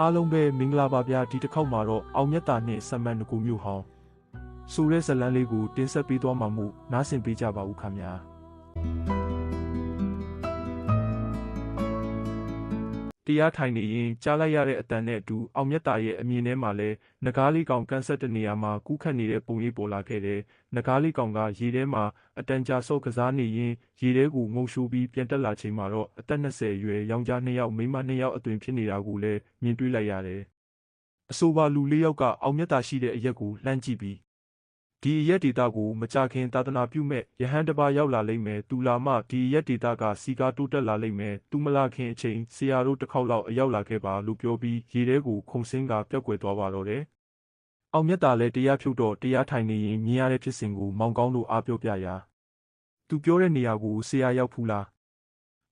အားလုံးပဲမင်္ဂလာပါဗျာဒီတစ်ခေါက်မှာတော့အောင်မြတ်တာနဲ့စမန်နကူမျိုးဟောင်းဆိုတဲ့ဇလန်းလေးကိုတင်ဆက်ပေးသွားမှာမို့နားဆင်ပေးကြပါဦးခင်ဗျာတရားထိုင်နေရင်ကြားလိုက်ရတဲ့အတန်နဲ့အတူအောင်မြတ်တာရဲ့အမြင်ထဲမှာလဲနဂါးလေးကောင်ကန်ဆက်တဲ့နေရာမှာကူးခတ်နေတဲ့ပုံရိပ်ပေါ်လာခဲ့တယ်နဂါးလေးကောင်ကရေထဲမှာအတန်ကြာဆော့ကစားနေရင်ရေထဲကိုငုံရှိုးပြီးပြန်တက်လာချိန်မှာတော့အသက်20အရွယ်ယောက်ျား2ယောက်မိန်းမ2ယောက်အသွင်ဖြစ်နေတာကိုလည်းမြင်တွေ့လိုက်ရတယ်အဆိုပါလူ4ယောက်ကအောင်မြတ်တာရှိတဲ့အရက်ကိုလှမ်းကြည့်ပြီးဒီအရက်ဒေတာကိုမကြခင်သာသနာပြုမဲ့ယဟန်တပါရောက်လာလိမ့်မယ်သူလာမှဒီအရက်ဒေတာကစီကားတိုးတက်လာလိမ့်မယ်သူမလာခင်အချိန်ဆရာတို့တစ်ခေါက်လောက်အရောက်လာခဲ့ပါလို့ပြောပြီးရေထဲကိုခုန်ဆင်းကပျောက်ကွယ်သွားပါတော့တယ်အောင်မြတ်တာလည်းတရားဖြုတ်တော့တရားထိုင်နေရင်မြင်ရတဲ့ဖြစ်စဉ်ကိုမောင်ကောင်းတို့အားပြောပြရာသူပြောတဲ့နေရာကိုဆရာရောက်ဖူးလာ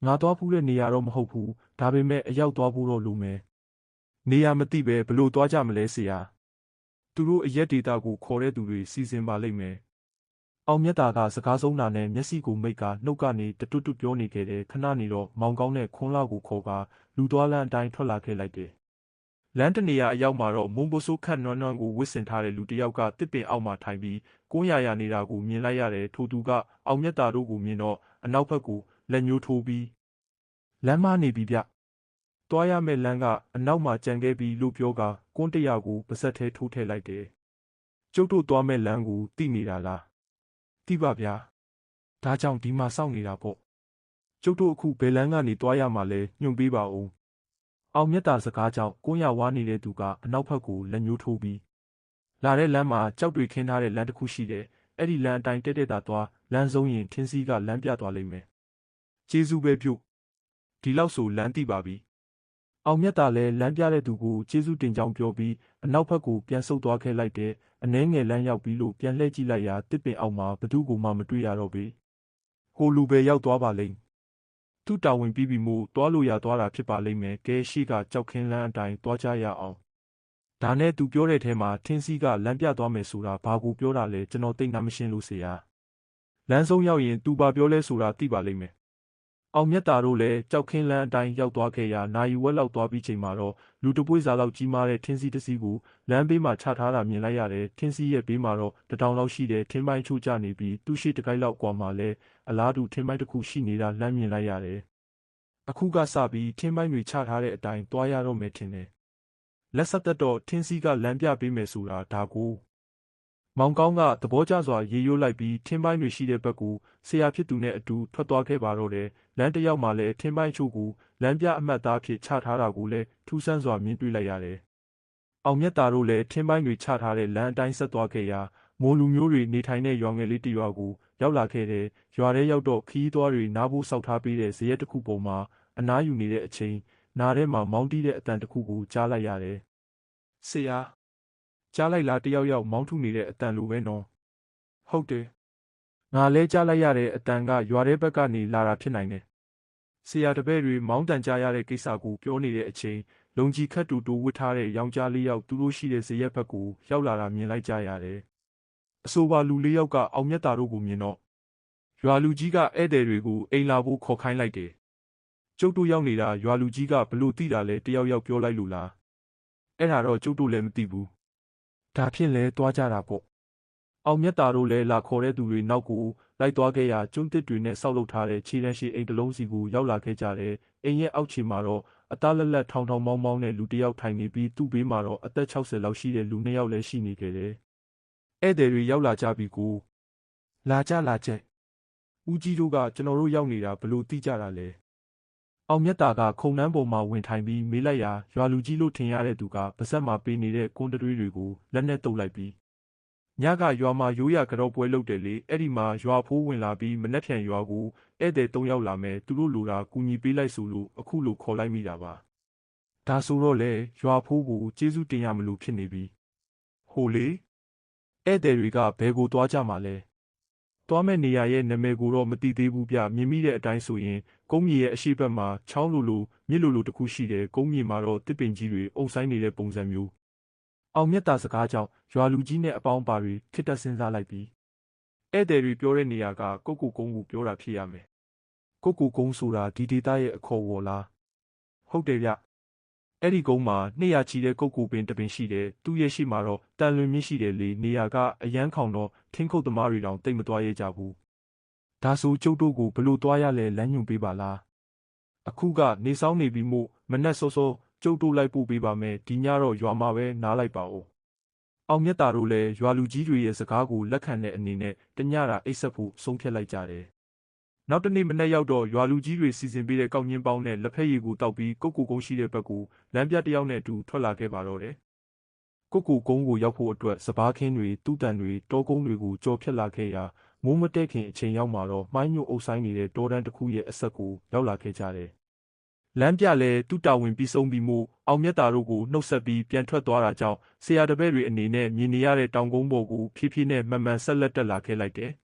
းငါသွားဖူးတဲ့နေရာတော့မဟုတ်ဘူးဒါပေမဲ့အရောက်သွားဖို့တော့လိုမယ်နေရာမသိပဲဘလို့သွားကြမလဲဆရာသူတို့အရက်ဒေတာကိုခေါ်တဲ့သူတွေစီစဉ်ပါလိမ့်မယ်။အောင်မြတ်တာကစကားဆုံးတာနဲ့မျက်စိကိုမိတ်ကနှုတ်ကနေတတွတ်တွတ်ပြောနေခဲ့တယ်ခဏနေတော့မောင်ကောင်းနဲ့ခွန်းလာကိုခေါ်ကလူသွားလမ်းအတိုင်းထွက်လာခဲ့လိုက်တယ်။လမ်းတနေရာအရောက်မှာတော့မုံပစိုးခတ်နွမ်းနွမ်းကိုဝစ်ဆင်ထားတဲ့လူတစ်ယောက်ကတစ်ပင်အောက်မှာထိုင်ပြီးကိုးရနေတာကိုမြင်လိုက်ရတယ်ထိုသူကအောင်မြတ်တာတို့ကိုမြင်တော့အနောက်ဘက်ကိုလက်ညှိုးထိုးပြီးလမ်းမနေပြီဗျ။သွားရမယ့်လမ်းကအနောက်မှာကြံခဲ့ပြီလို့ပြောကကွန်းတရာကိုပါဇက်ထဲထိုးထည့်လိုက်တယ်။ကျုပ်တို့သွားမဲ့လမ်းကိုသိနေတာလား။သိပါဗျာ။ဒါကြောင့်ဒီမှာစောင့်နေတာပေါ့။ကျုပ်တို့အခုဘယ်လမ်းကနေသွားရမှာလဲညွှန်ပေးပါဦး။အောင်မြတ်တာစကားကြောင့်ကွန်းရဝါနေတဲ့သူကအနောက်ဘက်ကိုလက်ညှိုးထိုးပြီးလာတဲ့လမ်းမှာကြောက်တွေခင်းထားတဲ့လမ်းတစ်ခုရှိတယ်။အဲ့ဒီလမ်းအတိုင်းတက်တက်တာသွားလမ်းဆုံးရင်ထင်းစည်းကလမ်းပြသွားလိမ့်မယ်။ကျေးဇူးပဲပြုတ်။ဒီလောက်ဆိုလမ်းသိပါပြီ။အောင်မြတ်တာလည်းလမ်းပြတဲ့သူကိုကျေးဇူးတင်ကြောင်းပြောပြီးအနောက်ဘက်ကိုပြန်ဆုတ်သွားခဲ့လိုက်တဲ့အနှဲငယ်လမ်းရောက်ပြီးလို့ပြန်လှည့်ကြည့်လိုက်ရာတစ်ပင်အောက်မှာဘသူကိုမှမတွေ့ရတော့ပေဟိုလူပဲရောက်သွားပါလိမ့်သူ့တာဝန်ပြီးပြီမို့သွားလို့ရသွားတာဖြစ်ပါလိမ့်မယ်ကဲရှိကကြောက်ခင်းလမ်းအတိုင်းသွားကြရအောင်ဒါနဲ့သူပြောတဲ့ထဲမှာထင်းစည်းကလမ်းပြသွားမယ်ဆိုတာဘာကိုပြောတာလဲကျွန်တော်သိနာမရှင်းလို့ဆရာလမ်းဆုံးရောက်ရင်သူဘာပြောလဲဆိုတာသိပါလိမ့်မယ်အောင်မြတ်တာတို့လည်းကြောက်ခင်းလန်းအတိုင်းရောက်သွားခဲ့ရာနိုင်ဝက်လောက်သွားပြီးချိန်မှာတော့လူတပွေးစားလောက်ကြီးမားတဲ့ထင်းစီတစ်စီးကိုလမ်းဘေးမှာချထားတာမြင်လိုက်ရတယ်ထင်းစီရဲ့ဘေးမှာတော့1000လောက်ရှိတဲ့ထင်းပိုင်းချို့ကျနေပြီးသူ့ရှိတကိုက်လောက်ကွာမှာလဲအလားတူထင်းပိုင်းတစ်ခုရှိနေတာလမ်းမြင်လိုက်ရတယ်အခုကစပြီးထင်းပိုင်းတွေချထားတဲ့အတိုင်းသွားရတော့မယ်ထင်တယ်လက်ဆက်သက်တော့ထင်းစီကလမ်းပြပေးမယ်ဆိုတာဒါကိုမောင်ကောင်းကသဘောကျစွာရေရိုးလိုက်ပြီးထင်းပိုင်းတွေရှိတဲ့ဘက်ကိုဆရာဖြစ်သူနဲ့အတူထွက်သွားခဲ့ပါတော့တယ်လမ်းတစ်ယောက်မှာလည်းထင်းပိုင်းချို့ကိုလမ်းပြအမှတ်သားဖြစ်ချထားတာကိုလည်းထူးဆန်းစွာမြင်တွေ့လိုက်ရတယ်အောင်မြတ်တာတို့လည်းထင်းပိုင်းတွေချထားတဲ့လမ်းအတိုင်းဆက်သွားခဲ့ရာမိုးလူမျိုးတွေနေထိုင်တဲ့ရွာငယ်လေးတစ်ရွာကိုရောက်လာခဲ့တယ်ရွာထဲရောက်တော့ခီးသွားတွေနားဖို့စောက်ထားပေးတဲ့ဇရက်တစ်ခုပေါ်မှာအနားယူနေတဲ့အချိန်နားထဲမှာမောင်းတီးတဲ့အတန်တစ်ခုကိုကြားလိုက်ရတယ်ဆရာကြားလိုက်လားတယောက်ယောက်မောင်းထုနေတဲ့အတန်လိုပဲနော်ဟုတ်တယ်ငါလဲကြားလိုက်ရတဲ့အတန်ကရွာထဲဘက်ကနေလာတာဖြစ်နိုင်တယ်ဆရာတပည့်တွေမောင်းတန်ကြားရတဲ့ကိစ္စကိုပြောနေတဲ့အချိန်လုံကြီးခတ်တူတိုးဝစ်ထားတဲ့ယောက်ျား4ယောက်သူတို့ရှိတဲ့ဇရက်ဘက်ကိုရောက်လာတာမြင်လိုက်ကြရတယ်အဆိုပါလူ4ယောက်ကအောင်မြတ်တာတို့ကိုမြင်တော့ရွာလူကြီးကဧည့်သည်တွေကိုအိမ်လာဖို့ခေါ်ခိုင်းလိုက်တယ်ကျုပ်တို့ရောက်နေတာရွာလူကြီးကဘလို့သိတာလဲတယောက်ယောက်ပြောလိုက်လို့လားအဲ့ဒါတော့ကျုပ်တို့လည်းမသိဘူးဒါဖြင့်လဲသွားကြတာပေါ့အောင်မြတ်တာတို့လည်းလာခေါ်တဲ့သူတွေနောက်ကိုလိုက်သွားခဲ့ရာကျွန်းတစ်တွေနဲ့ဆောက်လုပ်ထားတဲ့ခြေတန်းရှိအိမ်တစ်လုံးစီကိုရောက်လာခဲ့ကြတယ်အိမ်ရဲ့အောက်ခြေမှာတော့အသားလက်လက်ထောင်ထောင်မောင်းမောင်းနဲ့လူတစ်ယောက်ထိုင်နေပြီးသူ့ဘေးမှာတော့အသက်60လောက်ရှိတဲ့လူ2ယောက်လည်းရှိနေခဲ့တယ်ဧည့်သည်တွေရောက်လာကြပြီကိုလာကြဦးကြီးတို့ကကျွန်တော်တို့ရောက်နေတာဘလို့သိကြတာလဲအောင်မြတ်တာကခုံနှန်းပေါ်မှာဝင်ထိုင်ပြီးမေးလိုက်ရာရွာလူကြီးလို့ထင်ရတဲ့သူကပါဇက်မှာပေးနေတဲ့ကွန်းတတွေးတွေကိုလက်နဲ့တုပ်လိုက်ပြီးညကရွာမှာရိုးရကြော့ပွဲလုပ်တယ်လေအဲ့ဒီမှာရွာဖိုးဝင်လာပြီးမနှက်ဖြန်ရွာကိုဧည့်သည်3ယောက်လာမယ်သူတို့လိုတာကူညီပေးလိုက်ဆိုလို့အခုလိုခေါ်လိုက်မိတာပါဒါဆိုတော့လေရွာဖိုးကိုကျေးဇူးတင်ရမလို့ဖြစ်နေပြီဟိုလေဧည့်သည်တွေကဘယ်ကိုသွားကြမှာလဲသွားမဲ့နေရာရဲ့နာမည်ကိုတော့မသိသေးဘူးဗျမြင်မိတဲ့အတိုင်းဆိုရင်ကုန်းမြေရဲ့အရှိတ်ဘက်မှာချောင်းလိုမြစ်လိုတစ်ခုရှိတယ်ကုန်းမြေမှာတော့တစ်ပင်ကြီးတွေအုပ်ဆိုင်နေတဲ့ပုံစံမျိုးအောင်မြတ်တာစကားကြောင့်ရွာလူကြီးနဲ့အပေါင်းပါတွေခစ်တက်စဉ်းစားလိုက်ပြီးဧည့်သည်တွေပြောတဲ့နေရာကကုတ်ကူကုန်းကိုပြောတာဖြစ်ရမယ်ကုတ်ကူကုန်းဆိုတာဒီဒေသရဲ့အခေါ်အဝေါ်လားဟုတ်တယ်ဗျ အဲ့ဒီကုန်းမှာ200ချီတဲ့ကုတ်ကူပင်တပင်ရှိတယ်သူ့ရဲ့ရှိမှာတော့တန်လွင်မြင့်ရှိတယ်လေနေရာကအရန်ခေါင်တော့ထင်းခုတ်သမားတွေတောင်တိတ်မသွားရကြဘူးဒါဆိုကျုပ်တို့ကိုဘလို့သွားရလဲလမ်းညွှန်ပေးပါလားအခုကနေဆောင်နေပြီမို့မနှက်စောစောကျုပ်တို့လိုက်ပို့ပေးပါမယ်ဒီညတော့ရွာမှာပဲနားလိုက်ပါဦးအောင်မြတ်တာတို့လည်းရွာလူကြီးတွေရဲ့စကားကိုလက်ခံတဲ့အနေနဲ့တညတာအိတ်ဆက်ဖို့ဆုံးဖြတ်လိုက်ကြတယ်နောက်တနေ့မနေ့ရောက်တော့ရွာလူကြီးတွေစီစဉ်ပေးတဲ့ကောက်ညင်းပေါင်းနဲ့လက်ဖက်ရည်ကိုတောက်ပြီးကုတ်ကူကုန်းရှိတဲ့ဘက်ကိုလမ်းပြတယောက်နဲ့အတူထွက်လာခဲ့ပါတော့တယ်။ကုတ်ကူကုန်းကိုရောက်ဖို့အတွက်စပားခင်းတွေတူးတန်တွေတောကုန်းတွေကိုကြော်ဖြတ်လာခဲ့ရာမိုးမတက်ခင်အချိန်ရောက်မှာတော့မှိုင်းညို့အုပ်ဆိုင်နေတဲ့တောတန်းတစ်ခုရဲ့အဆက်ကိုရောက်လာခဲ့ကြတယ်။လမ်းပြလည်းတူတာဝင်ပြီးဆုံးပြီးမို့အောင်မြတ်တာတို့ကိုနှုတ်ဆက်ပြီးပြန်ထွက်သွားတာကြောင့်ဆရာတပည့်တွေအနေနဲ့မြင်နေရတဲ့တောင်ကုန်းပေါ်ကိုဖြည်းဖြည်းနဲ့မှန်မှန်ဆက်လက်တက်လာခဲ့လိုက်တယ်။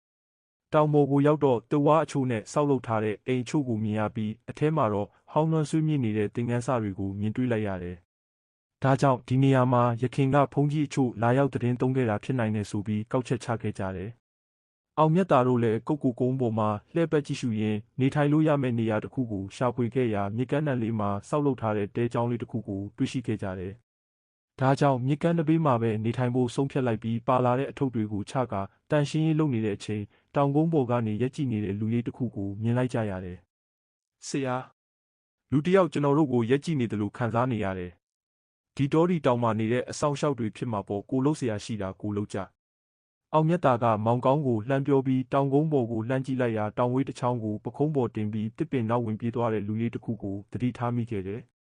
တောင်ပေါ်ကိုရောက်တော့တဝါအချို့နဲ့ဆောက်လုပ်ထားတဲ့အိမ်အချို့ကိုမြင်ရပြီးအထဲမှာတော့ဟောင်းနှွမ်းဆွေးမြင့်နေတဲ့သင်္ကန်းစတွေကိုမြင်တွေ့လိုက်ရတယ်။ဒါကြောင့်ဒီနေရာမှာရခင်ကဘုန်းကြီးအချို့လာရောက်သတင်းသုံးခဲ့တာဖြစ်နိုင်တယ်ဆိုပြီးကောက်ချက်ချခဲ့ကြတယ်။အောင်မြတ်တာတို့လည်းကုတ်ကူကုန်းပေါ်မှာလှည့်ပတ်ကြည့်ရှုရင်းနေထိုင်လို့ရမယ့်နေရာတစ်ခုကိုရှာဖွေခဲ့ရာမြစ်ကမ်းနံလေးမှာဆောက်လုပ်ထားတဲ့တဲကျောင်းလေးတစ်ခုကိုတွေ့ရှိခဲ့ကြတယ်။ဒါကြောင့်မြစ်ကမ်းတစ်ဘေးမှာပဲနေထိုင်ဖို့ဆုံးဖြတ်လိုက်ပြီးပါလာတဲ့အထုပ်တွေကိုချကာတန်ရှင်းရေးလုပ်နေတဲ့အချိန်တောင်ကုန်းပေါ်ကနေရက်ကြည့်နေတဲ့လူကြီးတစ်ခုကိုမြင်လိုက်ကြရတယ်။ဆရာလူတစ်ယောက်ကျွန်တော်တို့ကိုရက်ကြည့်နေတယ်လို့ခံစားနေရတယ်။ဒီတောဒီတောင်မှာနေတဲ့အဆောင်ရှောက်တွေဖြစ်မှာပေါ့ကိုလုံးဆရာရှိတာကိုလုံးကြ။အောင်မြတ်တာကမောင်ကောင်းကိုလှမ်းပြောပြီးတောင်ကုန်းပေါ်ကိုလှမ်းကြည့်လိုက်ရာတောင်ဝေးတစ်ချောင်းကိုပခုံးပေါ်တင်ပြီးတစ်ပင်နောက်ဝင်ပြေးသွားတဲ့လူကြီးတစ်ခုကိုသတိထားမိခဲ့တယ်။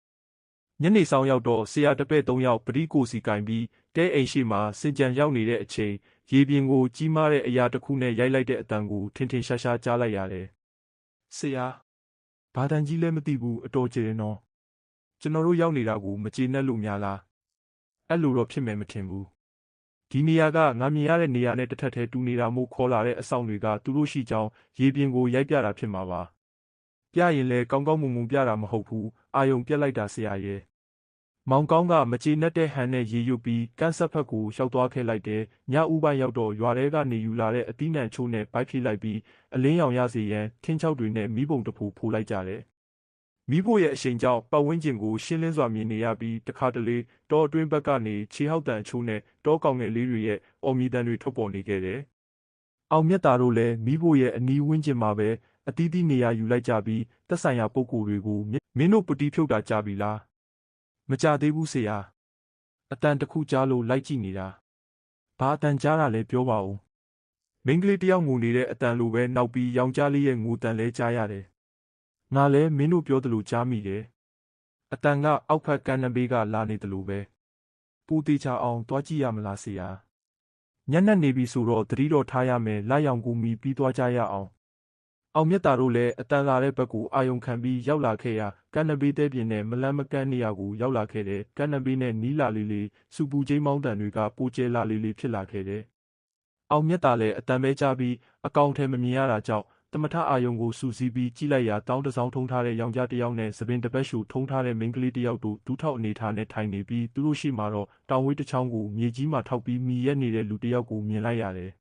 ညနေဆောင်ရောက်တော့ဆရာတပည့်3ယောက်ပရိကိုစီကင်ပြီးတဲအိမ်ရှိမှာစင်ကြံရောက်နေတဲ့အချိန်ရေပြင်ကိုကြီးမားတဲ့အရာတစ်ခုနဲ့ရိုက်လိုက်တဲ့အတန်ကိုထင်ထင်ရှားရှားကြားလိုက်ရတယ်။ဆရာဘာတန်ကြီးလဲမသိဘူးအတော်ကျေတယ်နော်။ကျွန်တော်တို့ရောက်နေတာကိုမကျေနပ်လို့များလား။အဲ့လိုတော့ဖြစ်မယ်မထင်ဘူး။ဒီနေရာကငါမြင်ရတဲ့နေရာနဲ့တစ်ထပ်တည်းတူနေတာမို့ခေါ်လာတဲ့အဆောင်တွေကသူတို့ရှိကြောင်းရေပြင်ကိုရိုက်ပြတာဖြစ်မှာပါ။ပြရင်လည်းကောင်းကောင်းမွန်မွန်ပြတာမဟုတ်ဘူး။အာယုံပြက်လိုက်တာဆရာရဲ့။မောင်ကောင်းကမကျေနပ်တဲ့ဟန်နဲ့ရေရွတ်ပြီးကန်းဆက်ဖက်ကိုရောက်သွားခဲ့လိုက်တယ်။ညဦးပိုင်းရောက်တော့ရွာထဲကနေယူလာတဲ့အသီးနှံချိုးနဲ့ပိုက်ဖြိလိုက်ပြီးအလင်းရောင်ရစေရန်ထင်းချောက်တွေနဲ့မီးပုံတဖူဖိုးလိုက်ကြတယ်။မီးဖို့ရဲ့အရှိန်ကြောင့်ပတ်ဝန်းကျင်ကိုရှင်းလင်းစွာမြင်နေရပြီးတခါတလေတောအတွင်းဘက်ကနေခြေဟောက်တန်အချိုးနဲ့တောကောင်ငယ်လေးတွေရဲ့အော်မီတန်တွေထွက်ပေါ်နေခဲ့တယ်။အောင်မြတ်တာတို့လည်းမီးဖို့ရဲ့အနီးဝန်းကျင်မှာပဲအသီးသီးနေရာယူလိုက်ကြပြီးသက်ဆိုင်ရာပုဂ္ဂိုလ်တွေကိုမင်းတို့ပတိဖြုတ်တာကြပြီလားမကြသေးဘူးဆရာအတန်တစ်ခုကြားလို့လိုက်ကြည့်နေတာဘာအတန်ကြားတာလဲပြောပါဦးမိန်းကလေးတယောက်ငိုနေတဲ့အတန်လိုပဲနောက်ပြီးယောင်ကြားလေးရဲ့ငိုတန်လဲကြားရတယ်ငါလည်းမင်းတို့ပြောသလိုကြားမိတယ်အတန်ကအောက်ဖက်ကန်းနဘေးကလာနေတယ်လို့ပဲပူတီချအောင်တွားကြည့်ရမလားဆရာညနေနေပြီဆိုတော့တတိတော်ထားရမယ်လာရောင်ကူမီပြီးသွားကြရအောင်အောင်မြတ်တာတို့လည်းအတန်လာတဲ့ဘက်ကိုအာယုံခံပြီးရောက်လာခဲ့ရာကန်းနဘေးတဲပြင်းနဲ့မလန်းမကန်းနေရာကိုရောက်လာခဲ့တဲ့ကန်းနဘေးနဲ့နီးလာလေးလေးစူပူချင်းမောင်းတန်တွေကပိုကျဲလာလေးလေးဖြစ်လာခဲ့တဲ့အောင်မြတ်တာလည်းအတန်ပဲကြားပြီးအကောင်ထဲမမြင်ရတာကြောင့်တမထအာယုံကိုစူစီးပြီးကြည့်လိုက်ရာတောင်းတစောင်းထုံထားတဲ့ယောက်ျားတစ်ယောက်နဲ့သပင်တစ်ပတ်ရှူထုံထားတဲ့မိန်းကလေးတစ်ယောက်တို့ဒူးထောက်အနေထားနဲ့ထိုင်နေပြီးသူတို့ရှိမှတော့တောင်ဝေးတစ်ချောင်းကိုမြေကြီးမှာထောက်ပြီးမြည်ရက်နေတဲ့လူတစ်ယောက်ကိုမြင်လိုက်ရတယ်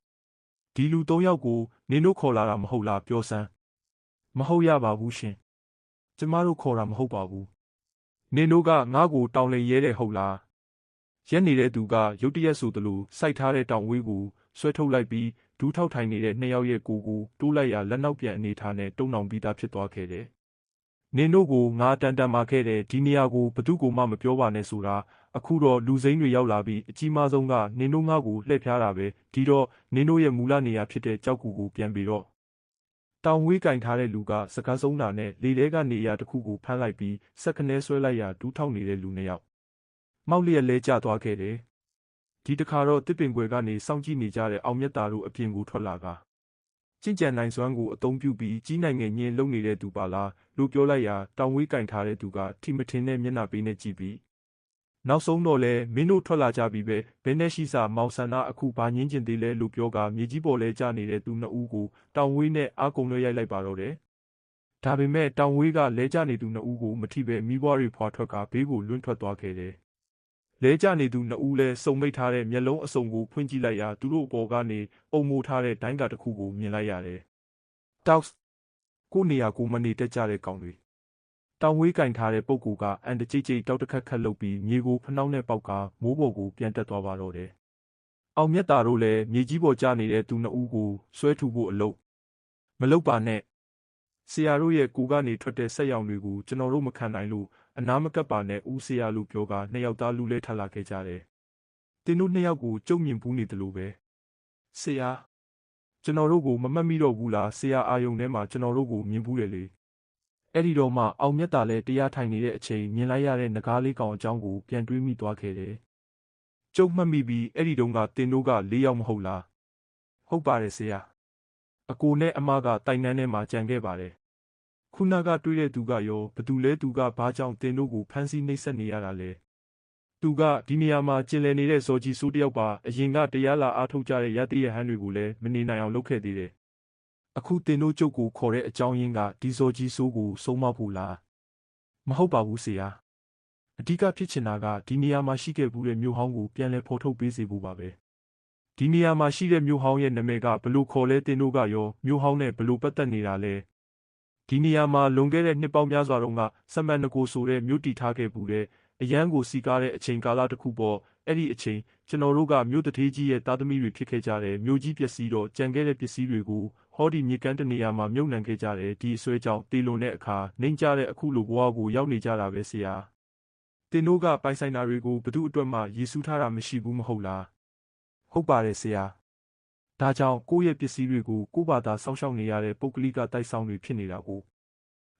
ဒီလူ3ယောက်ကိုနင်တို့ခေါ်လာတာမဟုတ်လားပြောစမ်းမဟုတ်ရပါဘူးရှင်ကျမတို့ခေါ်တာမဟုတ်ပါဘူးနင်တို့ကငါ့ကိုတောင်လိန်ရဲတယ်ဟုတ်လားရက်နေတဲ့သူကရုတ်တရက်ဆိုသလိုစိုက်ထားတဲ့တောင်ဝေးကိုဆွဲထုတ်လိုက်ပြီးဒူးထောက်ထိုင်နေတဲ့2ယောက်ရဲ့ကိုတိုးလိုက်ရာလက်နောက်ပြန်အနေထားနဲ့တုံနှောင်ပြီးသားဖြစ်သွားခဲ့တယ်နင်တို့ကိုငါတန်တန်မာခဲ့တဲ့ဒီနေရာကိုဘသူကိုမှမပြောပါနဲ့ဆိုတာအခုတော့လူစိမ်းတွေရောက်လာပြီးအကြီးမားဆုံးကနင်တို့ငါ့ကိုလှည့်ဖျားတာပဲဒီတော့နင်တို့ရဲ့မူလနေရာဖြစ်တဲ့ကြောက်ကူကိုပြန်ပြီးတော့တောင်ဝေးကင်ထားတဲ့လူကစကားဆုံးတာနဲ့လေထဲကနေရာတစ်ခုကိုဖမ်းလိုက်ပြီးစက်ခနဲဆွဲလိုက်ရာဒူးထောက်နေတဲ့လူ2ယောက်မောက်လျက်လဲကျသွားခဲ့တယ်ဒီတခါတော့တစ်ပင်ခွေကနေစောင့်ကြည့်နေကြတဲ့အောင်မြတ်တာတို့အပြင်ကိုထွက်လာကကျင့်ကြံနိုင်စွမ်းကိုအသုံးပြုပြီးကြီးနိုင်ငယ်ညင်းလုံနေတဲ့သူပါလားလို့ပြောလိုက်ရာတောင်ဝေးကင်ထားတဲ့သူကထိမထင်တဲ့မျက်နှာပေးနဲ့ကြည့်ပြီးနောက်ဆုံးတော့လဲမင်းတို့ထွက်လာကြပြီပဲဘယ်နဲ့ရှိစာမောင်ဆန္ဒအခုဘာငင်းကျင်သေးလဲလို့ပြောကမြေကြီးပေါ်လဲကျနေတဲ့သူ2ဦးကိုတောင်ဝေးနဲ့အာကုံလွှဲရိုက်လိုက်ပါတော့တယ်ဒါပေမဲ့တောင်ဝေးကလဲကျနေသူ2ဦးကိုမထိပဲမိဘတွေဖွာထွက်ကဘေးကိုလွင့်ထွက်သွားခဲ့တယ်လဲကျနေသူ2ဦးလဲစုံမိတ်ထားတဲ့မျက်လုံးအစုံကိုဖွင့်ကြည့်လိုက်ရာသူတို့အပေါ်ကနေအုံမိုးထားတဲ့ဒိုင်းကာတစ်ခုကိုမြင်လိုက်ရတယ်တောက်ကိုနေရာကိုမနေတက်ကြတဲ့ကောင်တွေ တောင်ဝေးကင်ထားတဲ့ပုဂ္ဂိုလ်ကအန်တကြိတ်ကြိတ်တောက်တခတ်ခတ်လုပ်ပြီးမြေကိုဖနှောက်နဲ့ပေါက်ကမိုးပေါ်ကိုပြန်တက်သွားပါတော့တယ်။အောင်မြတ်တာတို့လည်းမြေကြီးပေါ်ကျနေတဲ့သူနှစ်ဦးကိုဆွဲထူဖို့အလုပ်မလုပ်ပါနဲ့ဆရာတို့ရဲ့ကိုကနေထွက်တဲ့ဆက်ရောင်တွေကိုကျွန်တော်တို့မခံနိုင်လို့အနားမကပ်ပါနဲ့ဦးဆရာလို့ပြောကနှစ်ယောက်သားလူလဲထလာခဲ့ကြတယ်။တင်းတို့နှစ်ယောက်ကိုကြုံမြင်ဘူးနေတယ်လို့ပဲဆရာကျွန်တော်တို့ကိုမမှတ်မိတော့ဘူးလားဆရာအာယုံထဲမှာကျွန်တော်တို့ကိုမြင်ဘူးတယ်လေအဲ့ဒီတော့မှအောင်မြတ်တာလည်းတရားထိုင်နေတဲ့အချိန်မြင်လိုက်ရတဲ့နဂါးလေးကောင်အကြောင်းကိုပြန်တွေးမိသွားခဲ့တယ်ကျုပ်မှတ်မိပြီးအဲ့ဒီတုန်းကတင်တို့က၄ယောက်မဟုတ်လားဟုတ်ပါတယ်ဆရာအကိုနဲ့အမကတိုင်နှန်းထဲမှာကြံခဲ့ပါတယ်ခုနကတွေးတဲ့သူကရောဘသူလဲသူကဘာကြောင့်တင်တို့ကိုဖမ်းဆီးနှိပ်စက်နေရတာလဲသူကဒီနေရာမှာကျင်လည်နေတဲ့ဇော်ကြီးစိုးတယောက်ပါအရင်ကတရားလာအားထုတ်ကြတဲ့ရတိရဟန်းတွေကိုလည်းမနေနိုင်အောင်လုပ်ခဲ့သေးတယ်အခုတင်တို့ကျုပ်ကိုခေါ်တဲ့အကြောင်းရင်းကဒီဇော်ကြီးစိုးကိုဆုံးမဖို့လားမဟုတ်ပါဘူးဆရာအဓိကဖြစ်ချင်တာကဒီနေရာမှာရှိခဲ့ဘူးတဲ့မြို့ဟောင်းကိုပြန်လည်ဖော်ထုတ်ပေးစေဖို့ပါပဲဒီနေရာမှာရှိတဲ့မြို့ဟောင်းရဲ့နာမည်ကဘလို့ခေါ်လဲတင်တို့ကရောမြို့ဟောင်းနဲ့ဘလို့ပတ်သက်နေတာလဲဒီနေရာမှာလွန်ခဲ့တဲ့နှစ်ပေါင်းများစွာတုန်းကစမန်နကိုဆိုတဲ့မြို့တည်ထားခဲ့ဘူးတဲ့အရန်ကိုစီကားတဲ့အချိန်ကာလတစ်ခုပေါ့အဲ့ဒီအချိန်ကျွန်တော်တို့ကမြို့တထေးကြီးရဲ့သားသမီးတွေဖြစ်ခဲ့ကြတယ်မြို့ကြီးပျက်စီးတော့ကြံခဲ့တဲ့ပစ္စည်းတွေကိုဟောဒီမြေကမ်းတနေရာမှာမြုပ်နှံခဲ့ကြတယ်ဒီအစွဲကြောင့်တေလွန်တဲ့အခါနှိမ့်ကြတဲ့အခုလိုဘဝကိုရောက်နေကြတာပဲဆရာတင်တို့ကပိုင်ဆိုင်တာတွေကိုဘသူအတွက်မှရည်စူးထားတာမရှိဘူးမဟုတ်လားဟုတ်ပါတယ်ဆရာဒါကြောင့်ကိုယ့်ရဲ့ပစ္စည်းတွေကိုကိုယ့်ဘာသာစောင့်ရှောက်နေရတဲ့ပုဂ္ဂလိကတိုက်ဆောင်တွေဖြစ်နေတာကို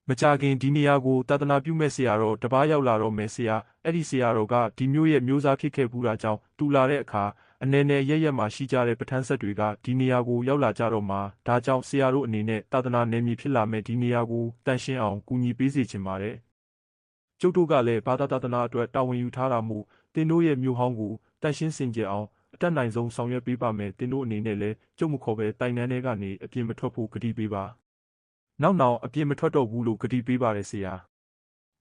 မကြခင်ဒီနေရာကိုတာသနာပြုမဲ့ဆရာတော်တပားရောက်လာတော့မယ်ဆရာအဲ့ဒီဆရာတော်ကဒီမျိုးရဲ့မျိုးစားဖြစ်ခဲ့ဘူးတာကြောင့်တူလာတဲ့အခါအနေနဲ့ရရက်မှာရှိကြတဲ့ပဋ္ဌာန်းဆက်တွေကဒီနေရာကိုရောက်လာကြတော့မှဒါကြောင့်ဆရာတို့အနေနဲ့တာသနာနယ်မြေဖြစ်လာမဲ့ဒီနေရာကိုတန်ရှင်းအောင်ကူညီပေးစေချင်ပါတယ်ကျုပ်တို့ကလည်းဘာသာတာသနာအတွက်တာဝန်ယူထားတာမို့တင်တို့ရဲ့မျိုးဟောင်းကိုတန်ရှင်းစင်ကြယ်အောင်အတက်နိုင်ဆုံးဆောင်ရွက်ပေးပါမယ်တင်တို့အနေနဲ့လည်းကျုပ်မခေါ်ပဲတိုင်နှန်းထဲကနေအပြင်မထွက်ဖို့ကတိပေးပါနောက်အပြင်မထွက်တော့ဘူးလို့ကတိပေးပါတယ်ဆရာ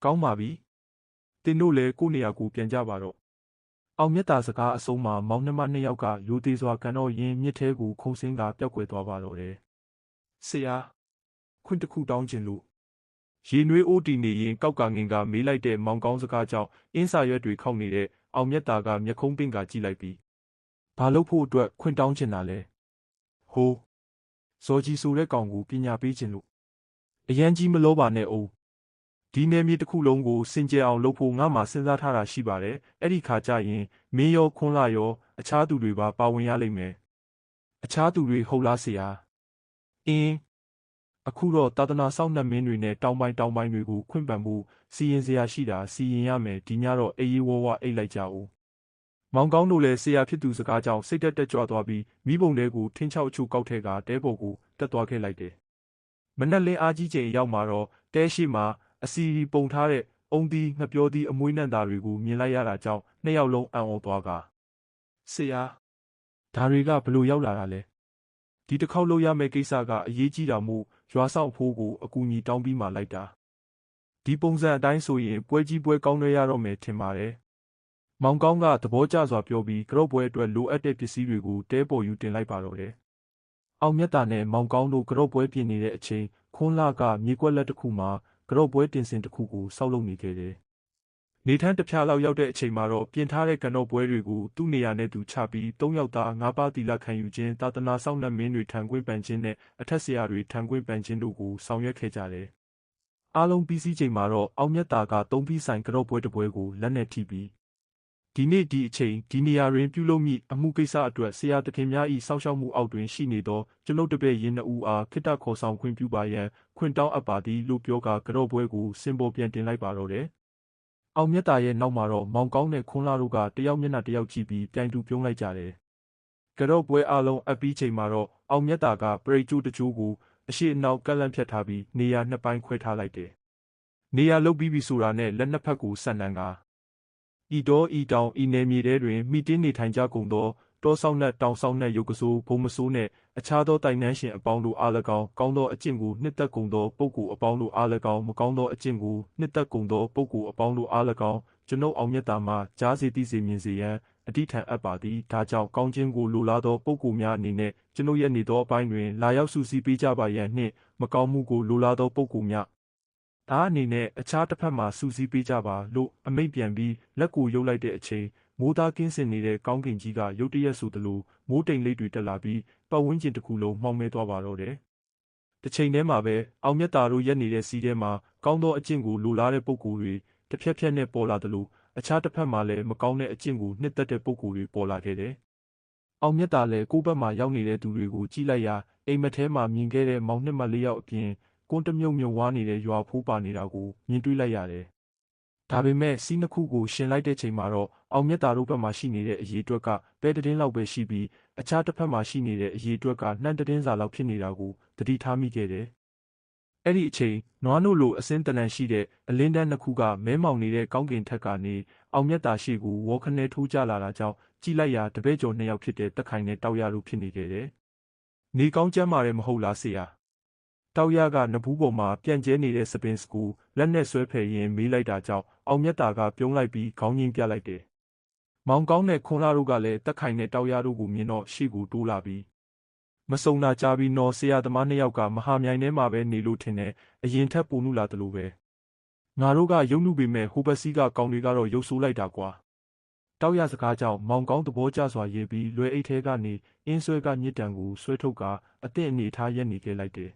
ကောင်းပါပြီတင်တို့လည်းကိုယ့်နေရာကိုပြန်ကြပါတော့အောင်မြတ်တာစကားအဆုံးမှာမောင်နှမနှစ်ယောက်ကရိုသေးစွာကန်တော့ရင်းမြစ်ထဲကိုခုန်ဆင်းကပျောက်ကွယ်သွားပါတော့တယ်ဆရာခွင့်တစ်ခုတောင်းချင်လို့ရေနွေးအိုးတီနေရင်ကောက်ကငင်ကမေးလိုက်တဲ့မောင်ကောင်းစကားကြောင့်အင်းစာရွက်တွေခောက်နေတဲ့အောင်မြတ်တာကမျက်ခုံးပင့်ကကြည့်လိုက်ပြီးဘာလို့ဖို့အတွက်ခွင့်တောင်းချင်တာလဲဟိုးဇော်ကြီးဆိုတဲ့ကောင်ကိုပညာပေးချင်လို့အရန်ကြီးမလောပါနဲ့အိုးဒီနယ်မြေတစ်ခုလုံးကိုစင်ကြယ်အောင်လုပ်ဖို့ငါမှစဉ်းစားထားတာရှိပါတယ်အဲ့ဒီခါကျရင်မင်းရောခွန်းလာရောအခြားသူတွေပါဝင်ရလိမ့်မယ်အခြားသူတွေဟုတ်လားဆရာအခုတော့သာသနာဆောင်နှံမင်းတွေနဲ့တောင်ပိုင်းတွေကိုခွင့်ပန်ဖို့စီရင်စရာရှိတာစီရင်ရမယ်ဒီညတော့အေးအေးဝါးဝါအိတ်လိုက်ကြဦးမောင်ကောင်းတို့လည်းဆရာဖြစ်သူစကားကြောင့်စိတ်တက်ကြွသွားပြီးမိဘုံတွေကိုထင်းချောက်အချို့ကောက်ထဲကတဲပေါ်ကိုတက်သွားခဲ့လိုက်တယ်မနက်လင်းအားကြီးချိန်ရောက်မှာတော့တဲရှိမှာအစီရီပုံထားတဲ့အုံသီးငှက်ပြောသီးအမွှေးနံ့သားတွေကိုမြင်လိုက်ရတာကြောင့်နှစ်ယောက်လုံးအံ့ဩသွားကဆရာဒါတွေကဘလို့ရောက်လာတာလဲဒီတစ်ခေါက်လုပ်ရမယ့်ကိစ္စကအရေးကြီးတာမို့ရွာဆောင်ဖိုးကိုအကူအညီတောင်းပြီးမှလိုက်တာဒီပုံစံအတိုင်းဆိုရင်ပွဲကြီးပွဲကောင်းတွေရတော့မယ်ထင်ပါတယ်မောင်ကောင်းကသဘောကျစွာပြောပြီးကရုတ်ပွဲအတွက်လိုအပ်တဲ့ပစ္စည်းတွေကိုတဲပေါ်ယူတင်လိုက်ပါတော့တယ်အောင်မြတ်တာနဲ့မောင်ကောင်းတို့ကရုတ်ပွဲပြင်နေတဲ့အချိန်ခွန်းလာကမြေကွက်လက်တစ်ခုမှာကရုတ်ပွဲတင်စင်တစ်ခုကိုစောက်လုပ်နေခဲ့တယ်နေထန်းတစ်ဖြားလောက်ရောက်တဲ့အချိန်မှာတော့ပြင်ထားတဲ့ကနော့ပွဲတွေကိုသူ့နေရာနဲ့သူချပြီး၃ယောက်သား၅ပါးတီလာခံယူခြင်းသာသနာဆောင်နှံမင်းတွေထံခွင့်ပန်ခြင်းနဲ့အထက်ဆရာတွေထံခွင့်ပန်ခြင်းတို့ကိုဆောင်ရွက်ခဲ့ကြတယ်။အားလုံးပြီးစီးချိန်မှာတော့အောင်မြတ်တာကသုံးပြီးဆိုင်ကနော့ပွဲတစ်ပွဲကိုလက်နဲ့ထိပြီးဒီနေ့ဒီအချိန်ဒီနေရာတွင်ပြုလုပ်မိအမှုကိစ္စအတွက်ဆရာတခင်များ၏စောင့်ရှောက်မှုအောက်တွင်ရှိနေသောကျွန်ုပ်တပည့်ရင်းနှဦးအားခိတ္တခေါ်ဆောင်ခွင့်ပြုပါရန်ခွင့်တောင်းအပ်ပါသည်လို့ပြောကကနော့ပွဲကိုစင်ပေါ်ပြန်တင်လိုက်ပါတော့တယ်။အောင်မြတ်တာရဲ့နောက်မှာတော့မောင်ကောင်းနဲ့ခွန်းလာတို့ကတယောက်မျက်နှာတယောက်ကြည့်ပြီးပြိုင်တူပြုံးလိုက်ကြတယ်။ကရော့ပွဲအလုံးအပြီးချိန်မှာတော့အောင်မြတ်တာကပရိတ်ကျိုးတချို့ကိုအရှိအနောက်ကန့်လန့်ဖြတ်ထားပြီးနေရာနှစ်ပိုင်းခွဲထားလိုက်တယ်။နေရာလုတ်ပြီးပြီဆိုတာနဲ့လက်နှစ်ဖက်ကိုဆက်နှံကဤတော်ဤတောင်ဤနယ်မြေထဲတွင်မိတင်းနေထိုင်ကြကုန်သောတောဆောင်နှက်တောင်ဆောင်နှက်ရုပ်ကစိုးဘုံမစိုးနှင့်အခြားသောတိုင်နှန်းရှင်အပေါင်းတို့အား၎င်းကောင်းသောအကျင့်ကိုနှစ်သက်ကုန်သောပုဂ္ဂိုလ်အပေါင်းတို့အား၎င်းမကောင်းသောအကျင့်ကိုနှစ်သက်ကုန်သောပုဂ္ဂိုလ်အပေါင်းတို့အား၎င်းကျွန်ုပ်အောင်မြတ်တာမှကြားစေသိစေမြင်စေရန်အတိထံအပ်ပါသည်ဒါကြောင့်ကောင်းခြင်းကိုလိုလားသောပုဂ္ဂိုလ်များအနေနဲ့ကျွန်ုပ်ရဲ့နေသောအပိုင်းတွင်လာရောက်စုစည်းပေးကြပါရန်နှင့်မကောင်းမှုကိုလိုလားသောပုဂ္ဂိုလ်များ ဒါအနေနဲ့အခြားတစ်ဖက်မှာစူးစီးပေးကြပါလို့အမိန့်ပြန်ပြီးလက်ကိုရုပ်လိုက်တဲ့အချိန်မိုးသားကင်းစင်နေတဲ့ကောင်းကင်ကြီးကရုတ်တရက်ဆိုသလိုမိုးတိမ်လေးတွေတက်လာပြီးပတ်ဝန်းကျင်တစ်ခုလုံးမှောင်မဲသွားပါတော့တယ်။တစ်ချိန်တည်းမှာပဲအောင်မြတ်တာတို့ရက်နေတဲ့စီးထဲမှာကောင်းသောအကျင့်ကိုလိုလားတဲ့ပုံကိုယ်တွေတစ်ဖြက်ဖြက်နဲ့ပေါ်လာသလိုအခြားတစ်ဖက်မှာလည်းမကောင်းတဲ့အကျင့်ကိုနှစ်သက်တဲ့ပုံကိုယ်တွေပေါ်လာခဲ့တယ်။အောင်မြတ်တာလည်းကိုယ့်ဘက်မှာရောက်နေတဲ့သူတွေကိုကြည့်လိုက်ရာအိမ်မက်ထဲမှာမြင်ခဲ့တဲ့မောင်နှစ်မလေးယောက်အပြင်ကွန်းတမြုံမြုံဝါနေတဲ့ရွာဖိုးပါနေတာကိုမြင်တွေ့လိုက်ရတယ်။ဒါပေမဲ့စီးနှစ်ခုကိုရှင်လိုက်တဲ့ချိန်မှာတော့အောင်မြတ်တာတို့ဘက်မှာရှိနေတဲ့အရေးအတွက်ကပဲတည်င်းလောက်ပဲရှိပြီးအခြားတစ်ဖက်မှာရှိနေတဲ့အရေးအတွက်ကနှံတည်င်းစာလောက်ဖြစ်နေတာကိုသတိထားမိခဲ့တယ်။အဲ့ဒီအချိန်နွားနို့လိုအစင်းတလန်ရှိတဲ့အလင်းတန်းနှစ်ခုကမဲမောင်နေတဲ့ကောင်းကင်ထက်ကနေအောင်မြတ်တာရှိကိုဝေါခနဲထိုးကြလာတာကြောင့်ကြည့်လိုက်ရာတပည့်ကျော်နှစ်ယောက်ဖြစ်တဲ့တက်ခိုင်နဲ့တောက်ရတို့ဖြစ်နေခဲ့တယ်။နေကောင်းကျမ်းမာတယ်မဟုတ်လားဆရာ။တောက်ရကနဘူးပေါ်မှာပြန့်ကျဲနေတဲ့စပင်စကူလက်နဲ့ဆွဲဖယ်ရင်မေးလိုက်တာကြောင့်အောင်မြတ်တာကပြုံးလိုက်ပြီးခေါင်းငင်းပြလိုက်တယ်။မောင်ကောင်းနဲ့ခွန်လာတို့ကလည်းတက်ခိုင်နဲ့တောက်ရတို့ကိုမြင်တော့ရှေ့ကိုတိုးလာပြီးမစုံတာကြပြီးနော်ဆရာသမားနှစ်ယောက်ကမဟာမြိုင်ထဲမှာပဲနေလို့ထင်တယ်အရင်ထက်ပိုနုလာတယ်လို့ပဲငါတို့ကယုံနုပေမဲ့ဟိုဘက်စီးကကောင်တွေကတော့ရုပ်ဆိုးလိုက်တာကွာတောက်ရစကားကြောင့်မောင်ကောင်းသဘောကျစွာရေးပြီးလွယ်အိတ်ထဲကနေအင်းဆွဲကညစ်တံကိုဆွဲထုတ်ကအသင့်အနေထားရက်နေခဲ့လိုက်တယ်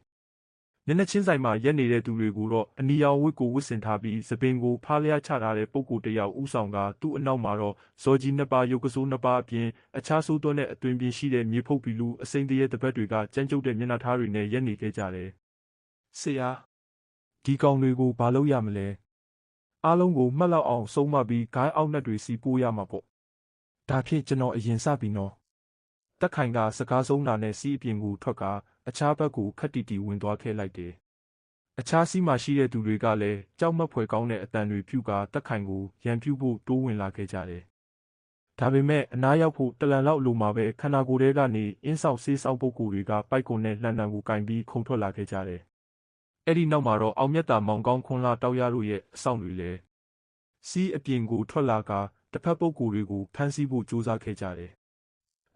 မျက်နှာချင်းဆိုင်မှာရက်နေတဲ့သူတွေကိုတော့အနီရောင်ဝတ်ကိုဝတ်ဆင်ထားပြီးသပင်ကိုဖားလျားချထားတဲ့ပုဂ္ဂိုလ်တစ်ယောက်ဥဆောင်ကသူ့အနောက်မှာတော့ဇော်ကြီးနှစ်ပါးရုပ်ကစိုးနှစ်ပါးအပြင်အခြားဆိုးသွန်းတဲ့အသွင်ပြင်ရှိတဲ့မြေဖုတ်ပီလူအစိမ့်တရေတပတ်တွေကကြမ်းကြုတ်တဲ့မျက်နှာထားတွေနဲ့ရက်နေခဲ့ကြတယ်။ဆရာဒီကောင်တွေကိုဘာလုပ်ရမလဲ။အားလုံးကိုမှတ်လောက်အောင်စုံမပြီးဂိုင်းအောက်နှက်တွေစီပိုးရမှာပေါ့။ဒါဖြင့်ကျွန်တော်အရင်စပြီနော်။တက်ခိုင်ကစကားဆုံးတာနဲ့စီးအပြင်ကိုထွက်ကအခြားဘက်ကိုခက်တီတီဝင်သွားခဲ့လိုက်တယ်။အခြားစီးမှရှိတဲ့သူတွေကလည်းကြောက်မက်ဖွယ်ကောင်းတဲ့အတန်တွေဖြူကာတက်ခိုင်ကိုရန်ပြူဖို့တိုးဝင်လာခဲ့ကြတယ်။ဒါပေမဲ့အနားရောက်ဖို့တလန်လောက်လိုမှာပဲခန္ဓာကိုယ်ထဲကနေအင်းဆောင်ဆေးဆောင်ပုဂ္ဂိုလ်တွေကပိုက်ကွန်နဲ့လှန်တံကိုကင်ပြီးခုန်ထွက်လာခဲ့ကြတယ်။အဲ့ဒီနောက်မှာတော့အောင်မြတ်တာမောင်ကောင်းခွန်လာတောက်ရတို့ရဲ့အဆောင်တွေလည်းစီးအပြင်ကိုထွက်လာကတစ်ဖက်ပုဂ္ဂိုလ်တွေကိုဖမ်းဆီးဖို့ကြိုးစားခဲ့ကြတယ်။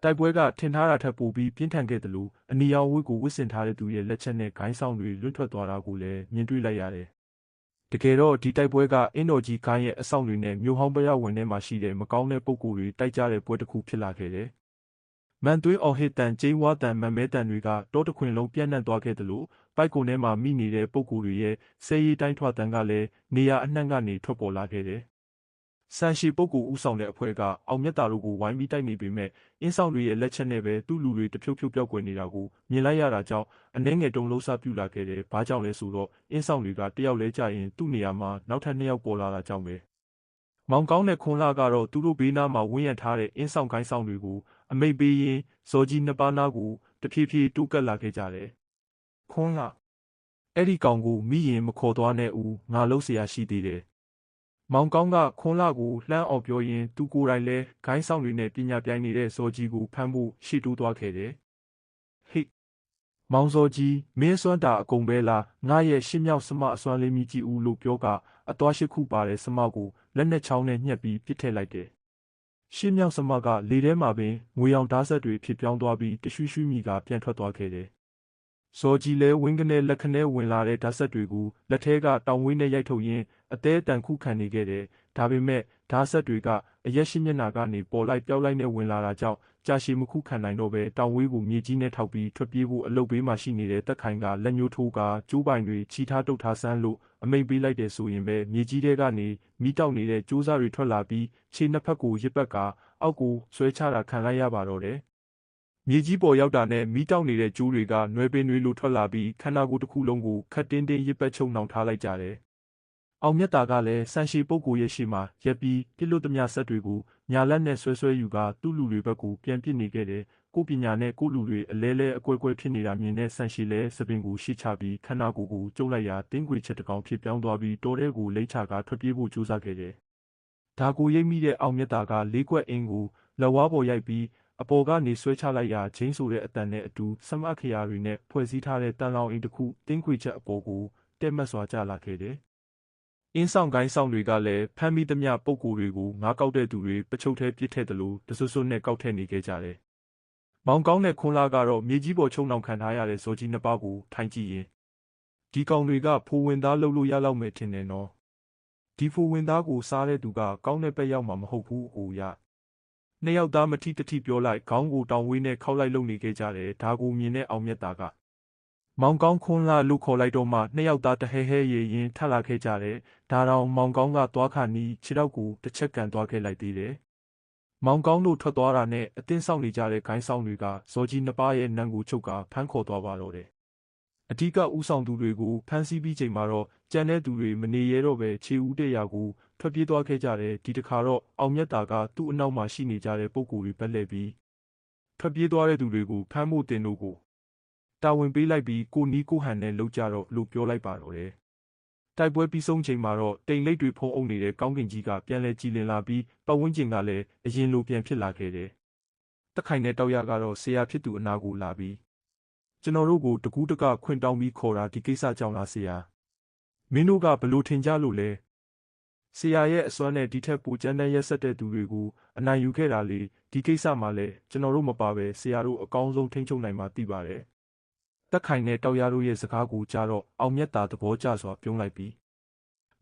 တိုက်ပွဲကထင်ထားတာထက်ပိုပြီးပြင်းထန်ခဲ့တယ်လို့အနီရောင်ဝတ်ကိုဝတ်ဆင်ထားတဲ့သူရဲ့လက်ချက်နဲ့ဂိုင်းဆောင်တွေလွတ်ထွက်သွားတာကိုလည်းမြင်တွေ့လိုက်ရတယ်။တကယ်တော့ဒီတိုက်ပွဲကအင်းတော်ကြီးဂိုင်းရဲ့အဆောင်တွေနဲ့မြို့ဟောင်းပရဝင်ထဲမှာရှိတဲ့မကောင်းတဲ့ပုဂ္ဂိုလ်တွေတိုက်ကြတဲ့ပွဲတစ်ခုဖြစ်လာခဲ့တယ်။မန်သွေးအော်ဟစ်တန်ကျင်းဝါတန်မန်မဲတန်တွေကတောတခွင်လုံးပြန့်နှံ့သွားခဲ့တယ်လို့ပိုက်ကုံထဲမှာမိနေတဲ့ပုဂ္ဂိုလ်တွေရဲ့ဆဲရီတိုင်းထွာတန်ကလည်းနေရာအနှံ့ကနေထွက်ပေါ်လာခဲ့တယ်။ဆန်ရှည်ပုဂ္ဂိုလ်ဦးဆောင်တဲ့အဖွဲ့ကအောင်မြတ်တာတို့ကိုဝိုင်းပြီးတိုက်နေပေမဲ့အင်းဆောင်တွေရဲ့လက်ချက်နဲ့ပဲသူ့လူတွေတဖြုတ်ဖြုတ်ပြောက်ကွယ်နေတာကိုမြင်လိုက်ရတာကြောင့်အနှဲငယ်တုံးလုံးစားပြူလာခဲ့တယ်။ဘာကြောင့်လဲဆိုတော့အင်းဆောင်တွေကတယောက်လဲကြာရင်သူ့နေရာမှာနောက်ထပ်နှစ်ယောက်ပေါ်လာတာကြောင့်ပဲ။မောင်ကောင်းနဲ့ခွန်လာကတော့သူတို့ဘေးနားမှာဝန်းရံထားတဲ့အင်းဆောင်ကိုင်းဆောင်တွေကိုအမိတ်ပေးရင်းဇော်ကြီးနှစ်ပါးနားကိုတဖြည်းဖြည်းတိုးကပ်လာခဲ့ကြတယ်။ခွန်လာအဲ့ဒီကောင်ကိုမိရင်မခေါ်သွားနဲ့ဦးငါလုံးเสียရှိသေးတယ်။မောင်ကောင်းကခွန်လာကိုလှမ်းအောင်ပြောရင်းသူကိုယ်တိုင်လဲဂိုင်းဆောင်တွေနဲ့ပညာပြိုင်နေတဲ့ဇော်ကြီးကိုဖမ်းဖို့ရှေ့တိုးသွားခဲ့တယ်။ဟိမောင်ဇော်ကြီးမင်းစွမ်းတာအကုန်ပဲလားငါရဲ့ရှင်းမြောက်စမအစွမ်းလေးမြည်ကြည့်ဦးလို့ပြောကအသွားရှိခုပါတဲ့စမကိုလက်နဲ့ချောင်းနဲ့ညှက်ပြီးပစ်ထည့်လိုက်တယ်။ရှင်းမြောက်စမကလေထဲမှာပင်ငွေရောင်ဓာတ်ဆက်တွေဖြစ်ပြောင်းသွားပြီးတရွှွှွှမိကပြန်ထွက်သွားခဲ့တယ်။ဇော်ကြီးလဲဝင်းကနေလက်ခနဲဝင်လာတဲ့ဓာတ်ဆက်တွေကိုလက်ထဲကတောင်ဝင်းနဲ့ရိုက်ထုတ်ရင်းအသေးအတန်ခုခံနေခဲ့တယ်။ဒါပေမဲ့ဓာတ်ဆက်တွေကအရက်ရှိမျက်နာကနေပေါ်လိုက်ပြောက်လိုက်နဲ့ဝင်လာတာကြောင့်ကြာရှည်မခုခံနိုင်တော့ပဲတောင်ဝေးကိုမြေကြီးနဲ့ထောက်ပြီးထွက်ပြေးဖို့အလုတ်ဘေးမှာရှိနေတဲ့တက်ခိုင်ကလက်ညှိုးထိုးကကျိုးပိုင်တွေချီထားတုတ်ထားဆန်းလို့အမိတ်ပေးလိုက်တယ်ဆိုရင်ပဲမြေကြီးထဲကနေမိတောက်နေတဲ့ကျိုးစားတွေထွက်လာပြီးခြေနှစ်ဖက်ကိုရစ်ပတ်ကအောက်ကိုဆွဲချတာခံလိုက်ရပါတော့တယ်။မြေကြီးပေါ်ရောက်တာနဲ့မိတောက်နေတဲ့ကျိုးတွေကနွယ်ပင်တွေလိုထွက်လာပြီးခန္ဓာကိုယ်တစ်ခုလုံးကိုခတ်တင်းတင်းရစ်ပတ်ချုပ်နှောင်ထားလိုက်ကြတယ်။အောင်မြတ်တာကလည်းဆန်ရှည်ပုဂ္ဂိုလ်ရဲ့ရှေ့မှာရက်ပြီးပြစ်လို့သမျှဆက်တွေကိုညာလက်နဲ့ဆွဲယူကသူ့လူတွေဘက်ကိုပြန်ပစ်နေခဲ့တယ်။ကိုပညာနဲ့ကိုလူတွေအလဲလဲအကွဲကွဲဖြစ်နေတာမြင်တဲ့ဆန်ရှည်လဲစပင်ကိုရှေ့ချပြီးခန္ဓာကိုယ်ကိုကျုပ်လိုက်ရာတင်းခွေချက်တကောင်ဖြစ်ပြောင်းသွားပြီးတော်တဲ့ကိုလိမ့်ချကထွက်ပြေးဖို့ကြိုးစားခဲ့တယ်။ဒါကိုရိပ်မိတဲ့အောင်မြတ်တာကလေးကွက်အင်းကိုလက်ဝါးပေါ်ရိုက်ပြီးအပေါ်ကနေဆွဲချလိုက်ရာချင်းဆိုတဲ့အတန်နဲ့အတူစမခရာတွေနဲ့ဖွဲ့စည်းထားတဲ့တန်လောင်အိမ်တစ်ခုတင်းခွေချက်အပေါ်ကိုတက်မတ်စွာကျလာခဲ့တယ်။အင်းဆောင်ကိုင်းဆောင်တွေကလည်းဖမ်းမိသမျှပုံကိုယ်တွေကိုငါးကောက်တဲ့သူတွေပချုပ်ထဲပြစ်ထည့်တယ်လို့တဆွဆွနဲ့ကောက်ထည့်နေခဲ့ကြတယ်။မောင်ကောင်းတဲ့ခွန်လာကတော့မြေကြီးပေါ်ချုံနှောင်ခံထားရတဲ့ဇော်ကြီးနှစ်ပါးကိုထိုင်ကြည့်ရင် ဒီကောင်တွေကဖိုဝင်သားလှုပ်လို့ရလောက်မယ်ထင်တယ်နော်ဒီဖိုဝင်သားကိုစားတဲ့သူကကောင်းတဲ့ဘက်ရောက်မှာမဟုတ်ဘူးဟိုရနှစ်ယောက်သားမထိတထိပြောလိုက်ခေါင်းကိုတောင်ဝေးနဲ့ခောက်လိုက်လုံနေခဲ့ကြတယ်ဒါကိုမြင်တဲ့အောင်မြတ်သားကမောင်ကောင်းခွန်းလာလို့ခေါ်လိုက်တော့မှနှစ်ယောက်သားတဟဲဟဲရေရင်ထလာခဲ့ကြတယ်ဒါတောင်မောင်ကောင်းကသွားခါနီးခြေထောက်ကိုတစ်ချက်ကန်သွားခဲ့လိုက်သေးတယ်မောင်ကောင်းတို့ထွက်သွားတာနဲ့အတင်းဆောင်နေကြတဲ့ဂိုင်းဆောင်တွေကဇော်ကြီးနှစ်ပါးရဲ့နံကိုချုပ်ကဖမ်းခေါ်သွားပါတော့တယ်အဓိကဥဆောင်သူတွေကိုဖမ်းဆီးပြီးချိန်မှာတော့ကြံတဲ့သူတွေမနေရတော့ပဲခြေဦးတဲ့ရာကိုထွက်ပြေးသွားခဲ့ကြတယ်ဒီတခါတော့အောင်မြတ်တာကသူ့အနောက်မှာရှိနေကြတဲ့ပုံကိုယ်တွေပတ်လှည့်ပြီးထွက်ပြေးသွားတဲ့သူတွေကိုဖမ်းဖို့တင်တို့ကိုတာဝန်ပေးလိုက်ပြီးကိုနီးကိုဟန်နဲ့လှုပ်ကြတော့လို့ပြောလိုက်ပါတော့တယ်တိုက်ပွဲပြီးဆုံးချိန်မှာတော့တိမ်လိပ်တွေဖုံးအုပ်နေတဲ့ကောင်းကင်ကြီးကပြန်လဲကြည်လင်လာပြီးပတ်ဝန်းကျင်ကလည်းအရင်လိုပြန်ဖြစ်လာခဲ့တယ်တက်ခိုင်တဲ့တောက်ရကတော့ဆရာဖြစ်သူအနာကိုလာပြီးကျွန်တော်တို့ကိုတကူးတကခွင့်တောင်းပြီးခေါ်တာဒီကိစ္စကြောင့်လားဆရာမင်းတို့ကဘလို့ထင်ကြလို့လဲဆရာရဲ့အစွမ်းနဲ့ဒီထက်ပိုကြမ်းတမ်းရက်ဆက်တဲ့သူတွေကိုအနိုင်ယူခဲ့တာလေဒီကိစ္စမှာလည်းကျွန်တော်တို့မပါပဲဆရာတို့အကောင်းဆုံးထိန်းချုပ်နိုင်မှသိပါတယ်တက်ခိုင်နဲ့တောက်ရတို့ရဲ့စကားကိုကြားတော့အောင်မြတ်တာသဘောကျစွာပြုံးလိုက်ပြီး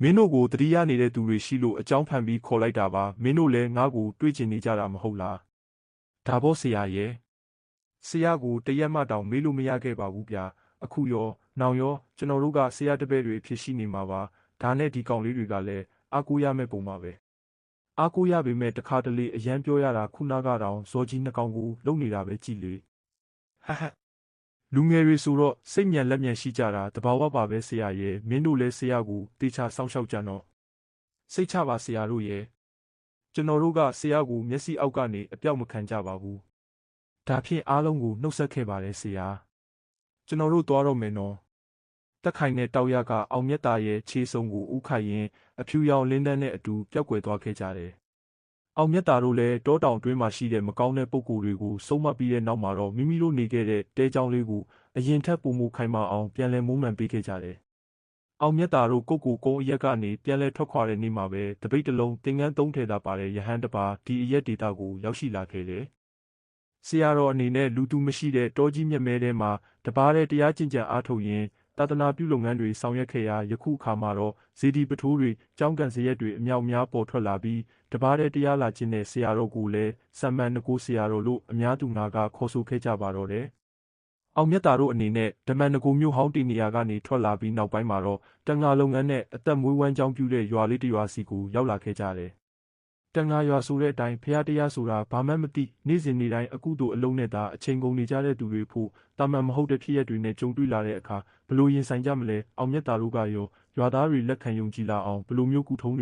မင်းတို့ကိုတတိယနေတဲ့သူတွေရှိလို့အကြောင်းဖန်ပြီးခေါ်လိုက်တာပါမင်းတို့လည်းငါ့ကိုတွေးချင်နေကြတာမဟုတ်လားဒါပေါ့ဆရာရဲ့ဆရာကိုတရက်မှတောင်မေးလို့မရခဲ့ပါဘူးဗျာအခုရောနောင်ရောကျွန်တော်တို့ကဆရာတပည့်တွေဖြစ်ရှိနေမှာပါဒါနဲ့ဒီကောင်လေးတွေကလည်းအားကိုးရမယ့်ပုံပါပဲအားကိုးရပေမဲ့တခါတလေအရန်ပြောရတာခုနကတော့ဇော်ကြီးနှစ်ကောင်ကိုလုံနေတာပဲကြည်လေဟဟလူငယ်တွေဆိုတော့စိတ်မြန်လက်မြန်ရှိကြတာတဘာဝပါပဲဆရာရဲ့မင်းတို့လည်းဆရာကိုတေချာစောင့်ရှောက်ကြတော့စိတ်ချပါဆရာတို့ရဲ့ကျွန်တော်တို့ကဆရာကိုမျက်စိအောက်ကနေအပြောက်မခံကြပါဘူးဒါဖြင့်အားလုံးကိုနှုတ်ဆက်ခဲ့ပါတယ်ဆရာကျွန်တော်တို့သွားတော့မယ်နော်တက်ခိုင်နဲ့တောက်ရကအောင်မြတ်တာရဲ့ခြေစုံကိုဥခိုင်ရင်အဖြူရောင်လင်းတန်းနဲ့အတူပျောက်ကွယ်သွားခဲ့ကြတယ်အောင်မြတ်တာတို့လည်းတောတောင်တွင်းမှာရှိတဲ့မကောင်းတဲ့ပုံကိုယ်တွေကိုစုံမပြီးတဲ့နောက်မှာတော့မိမိတို့နေခဲ့တဲ့တဲချောင်းလေးကိုအရင်ထက်ပုံမခိုင်မာအောင်ပြန်လည်မုန်းမှန်ပေးခဲ့ကြတယ်အောင်မြတ်တာတို့ကိုကုန်းအရက်ကနေပြန်လည်ထွက်ခွာတဲ့နေ့မှာပဲတပိတ်တလုံးသင်္ကန်းသုံးထဲသာပါတဲ့ရဟန်းတပါဒီအရက်ဒေတာကိုရောက်ရှိလာခဲ့တယ်ဆရာတော်အနေနဲ့လူသူမရှိတဲ့တောကြီးမြက်မဲထဲမှာတပါးတဲ့တရားကျင့်ကြံအားထုတ်ရင်းသာသနာပြုလုပ်ငန်းတွေဆောင်ရွက်ခဲ့ရာယခုအခါမှာတော့ဇေဒီပထိုးတွေကြောင်းကန်စရက်တွေအမြောက်များပေါ်ထွက်လာပြီးတပါးတဲ့တရားလာခြင်းနဲ့ဆရာတော်ကိုလည်းစံမန်နကိုဆရာတော်လို့အများသူနာကခေါ်ဆိုခဲ့ကြပါတော့တယ်။အောင်မြတ်တာတို့အနေနဲ့ဓမ္မနကိုမြို့ဟောင်းတီနေရာကနေထွက်လာပြီးနောက်ပိုင်းမှာတော့တန်ဃာလုပ်ငန်းနဲ့အသက်မွေးဝမ်းကြောင်းပြုတဲ့ရွာလေးတစ်ရွာစီကိုရောက်လာခဲ့ကြတယ်။တန်ဃာရွာဆိုတဲ့အတိုင်းဖျားတရားဆိုတာဘာမှမသိနေ့စဉ်နေ့တိုင်းအကုသိုလ်အလုံးနဲ့သာအချိန်ကုန်နေကြတဲ့သူတွေဖို့တာမန်မဟုတ်တဲ့ဖြစ်ရပ်တွေနဲ့ကြုံတွေ့လာတဲ့အခါဘလို့ရင်ဆိုင်ကြမလဲအောင်မြတ်တာတို့ကရောရွာသားတွေလက်ခံယုံကြည်လာအောင်ဘလို့မျိုးကုထုံးတွေ